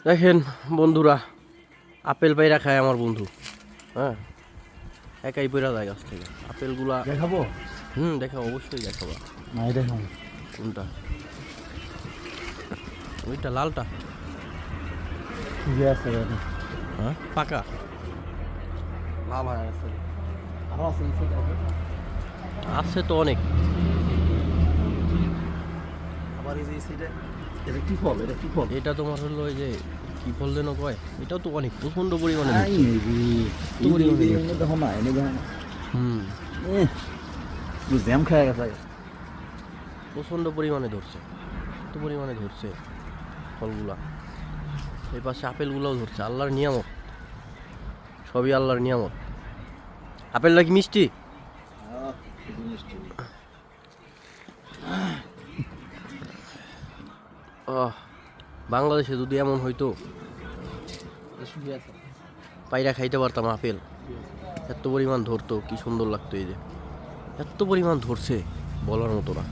দেখেন বন্ধুরা, আপেল পাইরা খায় আমার বন্ধু। হ্যাঁ, একাই পড়া যায় গাছ থেকে আপেলগুলা। দেখাবো? দেখাবো, অবশ্যই দেখাবো। না এটা খাবো। কোনটা? ওইটা লালটা? ঠিকই আছে দাদা। হ্যাঁ, পাকা লাল হয়ে আছে। আরো আছে আছে তো অনেক। আবার এই যে সাইডে এটা কি ফল? এটা কি ফল? এটা তোমার হলো ওই যে কি ফল যেন কয়, এটাও তো অনেক প্রচন্ড পরিমাণে আই ধরছে। নেবি এনে দেখো না এনে দেখো না। হুম জ্যাম খায় গেছে। প্রচন্ড পরিমাণে ধরছে, এত পরিমাণে ধরছে ফলগুলা। এই পাশে আপেলগুলোও ধরছে। আল্লাহর নিয়ামত, সবই আল্লাহর নিয়ামত। আপেলটা কি মিষ্টি? বাংলাদেশে যদি এমন হইতো পাইরা খাইতে পারতাম আপেল। এত পরিমাণ ধরতো, কি সুন্দর লাগতো। এই যে এত পরিমাণ ধরছে বলার মতো না।